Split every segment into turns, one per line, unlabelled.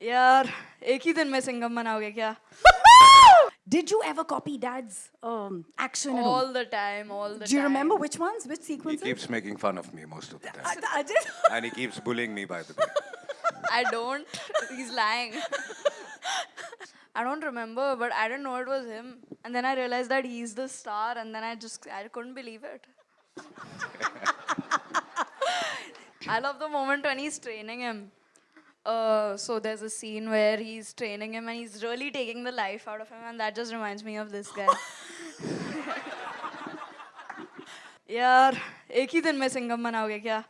यार एक ही दिन में सिंघम बनाओगे क्या?
Did you ever copy Dad's action at all?
All the time, all the time.
Do you remember which ones, which
He
sequences?
keeps making fun of me most of the time.
Ajay,
And he keeps bullying me, by the way.
I don't. He's lying. I don't remember, but I didn't know it was him. And then I realized that he's the star, and then I couldn't believe it. I love the moment when he's training him. So there's a scene where he's training him and he's really taking the life out of him, and that just reminds me of this guy. यार एक ही दिन में सिंघम बनाओगे क्या?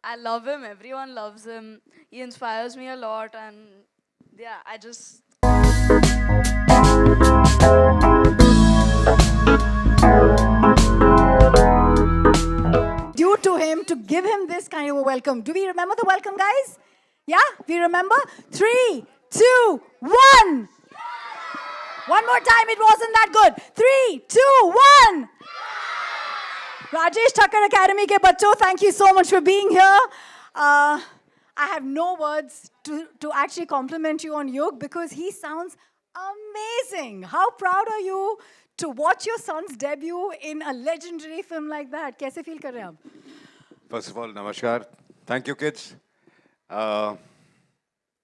I love him. Everyone loves him. He inspires me a lot, and yeah, I just.
due to him to give him this kind of a welcome. Do we remember the welcome, guys? Yeah, we remember. 3, 2, 1. One more time. It wasn't that good. 3, 2, 1. Rajesh Thakkar Academy ke bachcho, thank you so much for being here. I have no words to actually compliment you on Yug because he sounds amazing. How proud are you to watch your son's debut in a legendary film like that? कैसे feel कर रहे हैं आप?
First of all, namaskar. Thank you, kids. Yeah,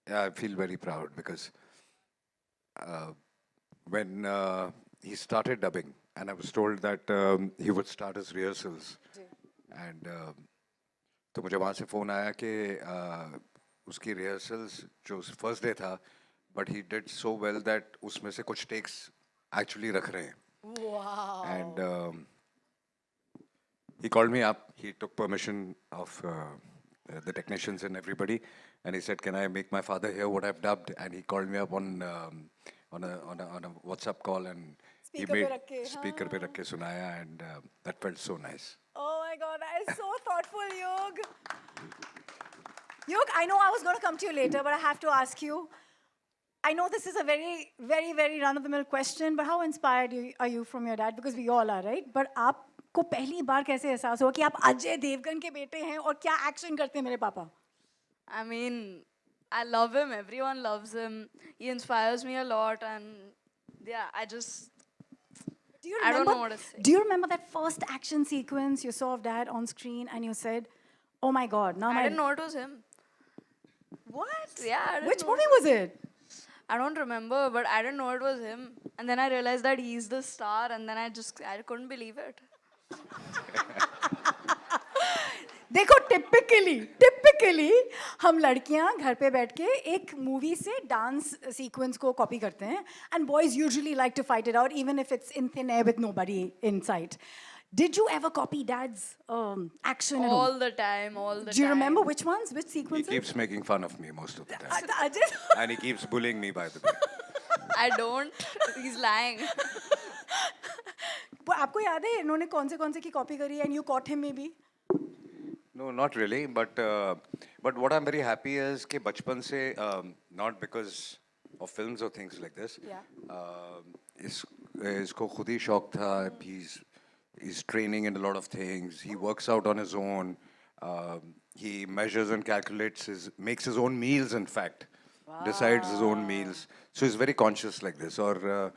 I feel very proud because when he started dubbing, and I was told that he would start his rehearsals, and तो मुझे वहाँ से phone आया कि उसकी rehearsals जो first day था, but he did so well that उसमें से कुछ takes actually रख रहे हैं.
Wow.
And he called me up. He took permission of the technicians and everybody, and he said, "Can I make my father hear what I've dubbed?" And he called me up on a WhatsApp call, and
Speaker
he
पे
made
रख के,
speaker पे रख के सुनाया, and that felt so nice.
Oh my God, that is so thoughtful, Yug. Yug, I know I was going to come to you later, but I have to ask you. I know this is a very, very, very run-of-the-mill question, but how inspired are you from your dad? Because we all are, right? But आपको पहली बार कैसे एहसास हुआ कि आप अजय देवगन के बेटे हैं और क्या एक्शन करते हैं मेरे पापा?
I mean, I love him. Everyone loves him. He inspires me a lot, and yeah, I just.
Do you
I don't
remember?
know what to say.
Do you remember that first action sequence you saw of dad on screen and you said, "Oh my God, now
I
my..."
didn't know it was him.
What?
Yeah, I didn't
Which
know
movie
it.
was it?
I don't remember, but I didn't know it was him. And then I realized that he's the star, and then I couldn't believe it.
देखो typically हम लड़कियां घर पे बैठ के एक movie से dance sequence को कॉपी करते हैं and boys usually like to fight it out even if it's in thin air with nobody in sight. Did you ever copy Dad's action at all?
All the time, all the time.
Do you remember which ones, which
He
sequences?
keeps making fun of me most of the time,
Ajay,
and he keeps bullying me, by the way.
I don't. He's lying.
वो आपको याद है इन्होंने कौन से की copy करी and you caught him maybe?
No, not really. But what I'm very happy is कि बचपन से not because of films or things like this.
Yeah.
इसको खुद ही शौक था. He's training in a lot of things. He works out on his own. He measures and calculates makes his own meals. In fact, decides his own meals. So he's very conscious like this. और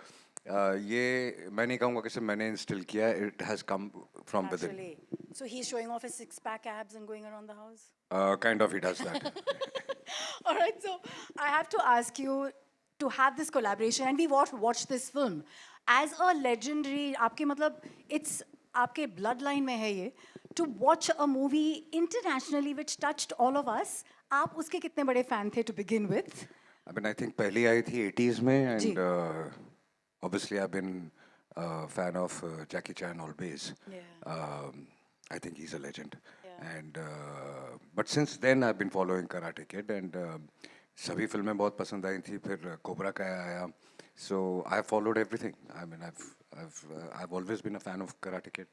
ये मैं नहीं कहूँगा कि सिर्फ मैंने instil किया. It has come from within.
Actually. So he's showing off his six-pack abs and going around the house?
Kind of, he does that.
All right, so I have to ask you to have this collaboration, and we watched this film. As a legendary, आपके मतलब it's आपके bloodline में है ये. To watch a movie internationally which touched all of us, आप उसके कितने बड़े fan थे to begin with?
I mean, I think पहली आई थी 80s में,
जी.
and obviously I've been a fan of Jackie Chan always.
Yeah.
I think he's a legend.
Yeah.
And but since then I've been following Karate Kid, and सभी फिल्में बहुत पसंद आई थी. फिर Cobra Kai आया. So I followed everything. I mean, I've always been a fan of Karate Kid.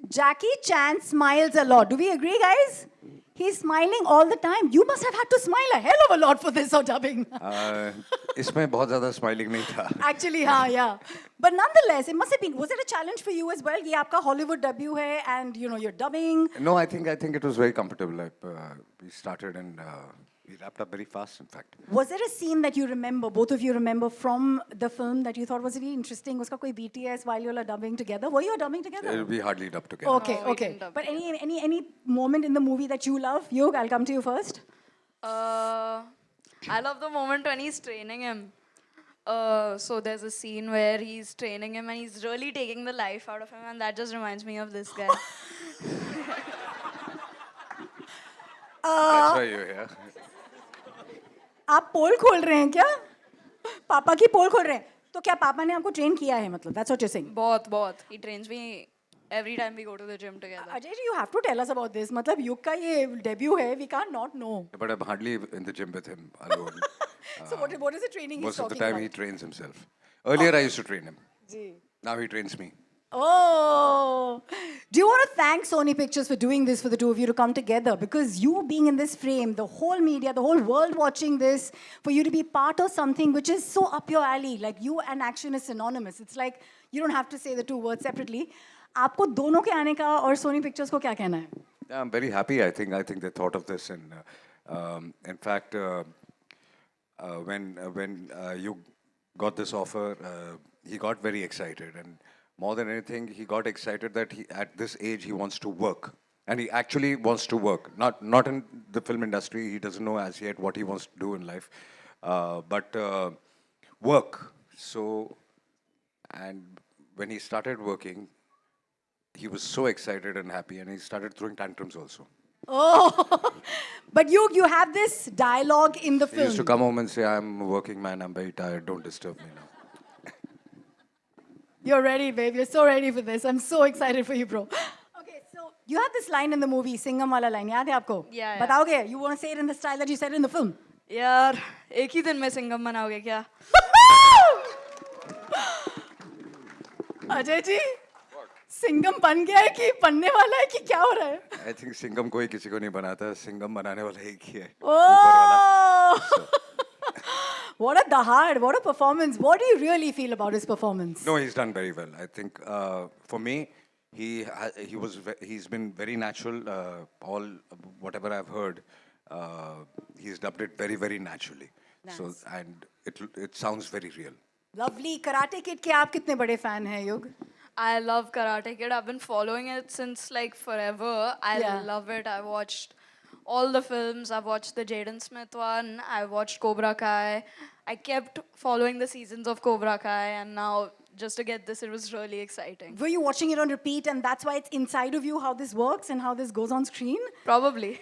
Jackie Chan smiles a lot. Do we agree, guys? He's smiling all the time. You must have had to smile a hell of a lot for this or dubbing.
इसमें बहुत ज़्यादा smiling नहीं था.
Actually, yeah. But nonetheless, it must have been. Was it a challenge for you as well? ये आपका Hollywood debut है, and you're dubbing.
No, I think it was very comfortable. Like, we started and we wrapped up very fast, in fact.
Was there a scene that you remember, both of you remember from the film that you thought was really interesting? उसका कोई BTS while you were dubbing together? Were you dubbing together?
We hardly dubbed together.
Okay,
No, we
okay.
didn't dub
But any moment in the movie that you love? Yog, I'll come to you first.
I love the moment when he's training him. So there's a scene where he's training him and he's really taking the life out of him, and that just reminds me of this guy.
That's why you're here.
आप पोल खोल रहे हैं क्या? पापा की पोल खोल रहे हैं. तो क्या पापा ने आपको ट्रेन किया है मतलब? That's what you're saying.
बहुत. He trains me every time we go to the gym together.
Ajay ji, you have to tell us about this. मतलब युग का ये debut है. We can't not know.
But I'm hardly in the gym with him alone.
So what is the training he's
Most of the
talking
time he
about?
trains himself. Earlier I used to train him.
Ji.
Now he trains me.
Oh, do you want to thank Sony Pictures for doing this for the two of you to come together? Because you being in this frame, the whole media, the whole world watching this, for you to be part of something which is so up your alley, like you and action is synonymous. It's like you don't have to say the two words separately. आपको दोनों के आने का और Sony Pictures को क्या कहना है?
Yeah, I'm very happy. I think they thought of this, and in fact, when you got this offer, he got very excited, and more than anything, he got excited that at this age he wants to work, and he actually wants to work. Not in the film industry. He doesn't know as yet what he wants to do in life, but work. So, and when he started working, he was so excited and happy, and he started throwing tantrums also.
Oh, but you have this dialogue in the
He
film.
used to come home and say, "I'm a working man. I'm very tired. Don't disturb me now."
You're ready, babe. You're so ready for this. I'm so excited for you, bro. Okay, so you have this line in the movie, Singham wala line. याद है आपको?
Yeah.
बताओगे? You want to say it in the style that you said it in the film?
यार एक ही दिन में सिंघम बनाओगे क्या?
अजय जी, सिंघम बन गया है कि बनने वाला है कि क्या हो रहा है?
I think Singham कोई किसी को नहीं बनाता. Singham बनाने वाला एक ही है.
Oh! What a dahad, what a performance. What do you really feel about his performance?
No, he's done very well. I think for me, he's been very natural. All whatever I've heard, he's dubbed it very, very naturally. So
Nice.
and it sounds very real.
Lovely. Karate Kid के आप कितने बड़े fan हैं, युग?
I love Karate Kid. I've been following it since like forever. I
Yeah.
love it. I watched all the films. I've watched the Jaden Smith one. I watched Cobra Kai. I kept following the seasons of Cobra Kai, and now just to get this, it was really exciting.
Were you watching it on repeat and that's why it's inside of you how this works and how this goes on screen?
Probably.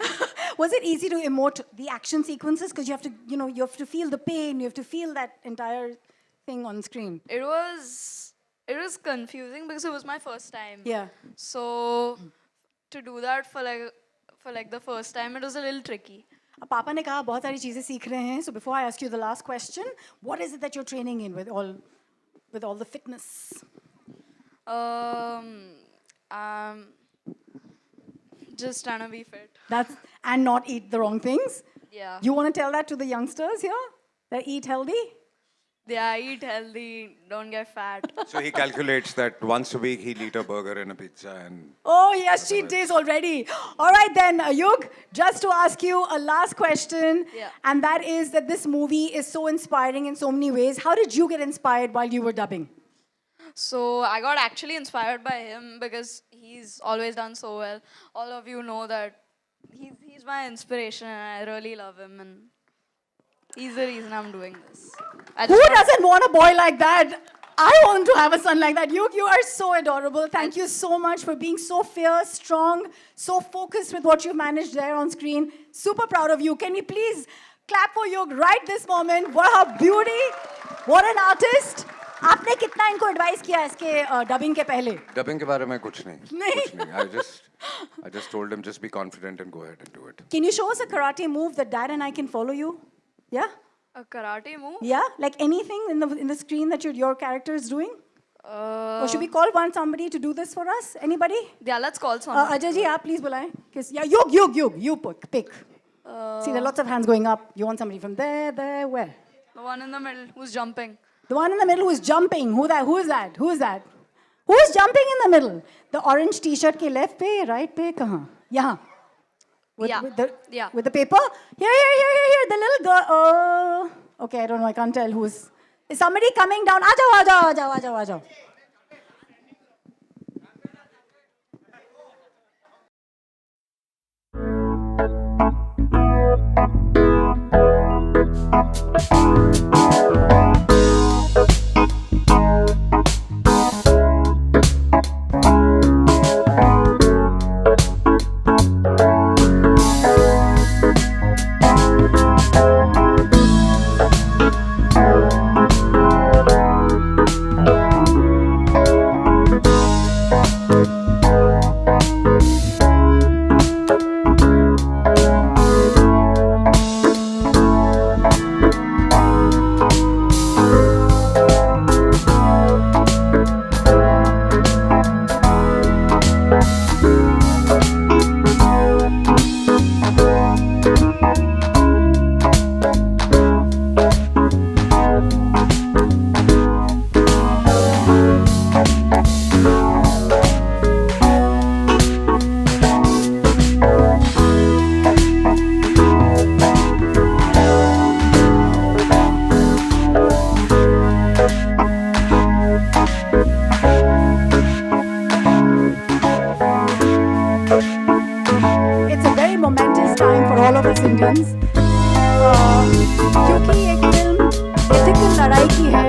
Was it easy to emote the action sequences? Because you have to, you have to feel the pain, you have to feel that entire thing on screen.
It was confusing because it was my first time.
Yeah.
So to do that for like the first time, it was a little tricky.
अब पापा ने कहा बहुत सारी चीजें सीख रहे हैं. So before I ask you the last question, what is it that you're training in with all the fitness?
I'm just trying to be fit.
And not eat the wrong things.
Yeah.
You want to tell that to the youngsters here? That eat healthy?
Yeah, eat healthy, don't get fat.
So he calculates that once a week he'll eat a burger and a pizza, and
Oh, yes, cheat days already. All right, then, Yug, just to ask you a last question.
Yeah.
And that is that this movie is so inspiring in so many ways. How did you get inspired while you were dubbing?
So I got actually inspired by him because he's always done so well. All of you know that he's my inspiration and I really love him, and he's the reason I'm doing this.
Who doesn't want a boy like that? I want to have a son like that. You are so adorable. Thank you so much for being so fierce, strong, so focused with what you managed there on screen. Super proud of you. Can we please clap for Yug right this moment? What a beauty. What an artist. आपने कितना इनको advice किया इसके dubbing के पहले?
dubbing के बारे में कुछ नहीं.
नहीं?
कुछ नहीं. I just told him just be confident and go ahead and do it.
Can you show us a karate move that Dad and I can follow you? Yeah?
A karate move?
Yeah? Like anything in the screen that your character is doing? Or should we call somebody to do this for us? Anybody?
Yeah, let's call someone.
Ajay ji, aap please बुलाएं. Yeah, you pick. See, there are lots of hands going up. You want somebody from there, where?
The one in the middle who's jumping.
The one in the middle who is jumping. Who is that? Who is jumping in the middle? The orange t-shirt ke left pe, right pe, kahan? Yahan.
Yeah.
With the paper? Here. The little girl. Oh. Okay, I don't know. I can't tell who's. Is somebody coming down? Aajao. It's a very momentous time for all of us Indians. क्योंकि ये film ethical लड़ाई की है.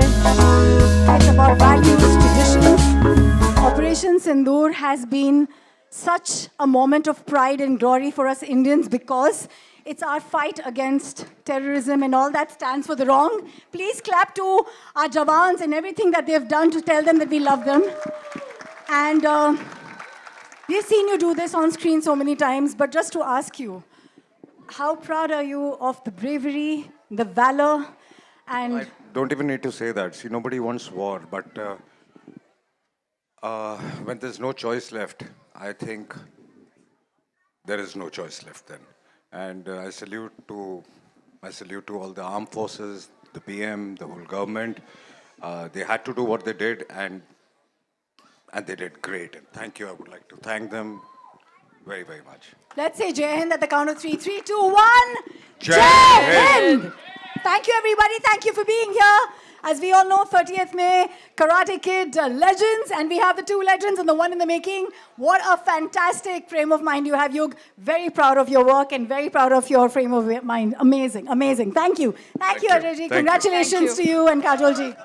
It's about values, traditions. Operation Sindoor has been such a moment of pride and glory for us Indians because it's our fight against terrorism and all that stands for the wrong. Please clap to our Jawans and everything that they've done to tell them that we love them. And we've seen you do this on screen so many times, but just to ask you, how proud are you of the bravery, the valor, and...
I don't even need to say that. See, nobody wants war, but when there's no choice left, I think there is no choice left then. And I salute to all the armed forces, the PM, the whole government. They had to do what they did, and they did great. And thank you. I would like to thank them very, very much.
Let's say Jai Hind at the count of 3. 3, 2, 1.
Jai
Hind! Thank you, everybody. Thank you for being here. As we all know, 30th May, Karate Kid legends, and we have the 2 legends and the 1 in the making. What a fantastic frame of mind you have, Yug. Very proud of your work and very proud of your frame of mind. Amazing, amazing. Thank you. Thank you, Ajay ji. Congratulations to you and Kajol ji.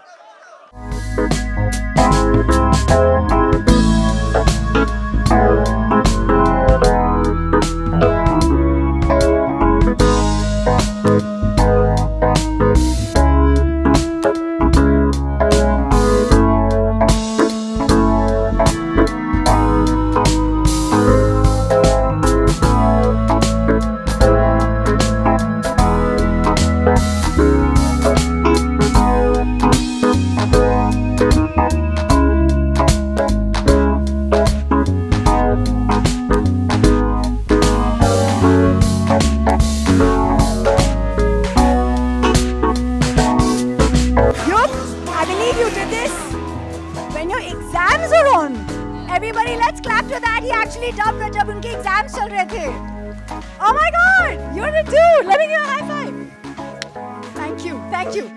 Everybody, let's clap to that. He actually dubbed when jab unke exams chal rahe the. Oh my God, you're a dude. Let me give you a high five. Thank you, thank you.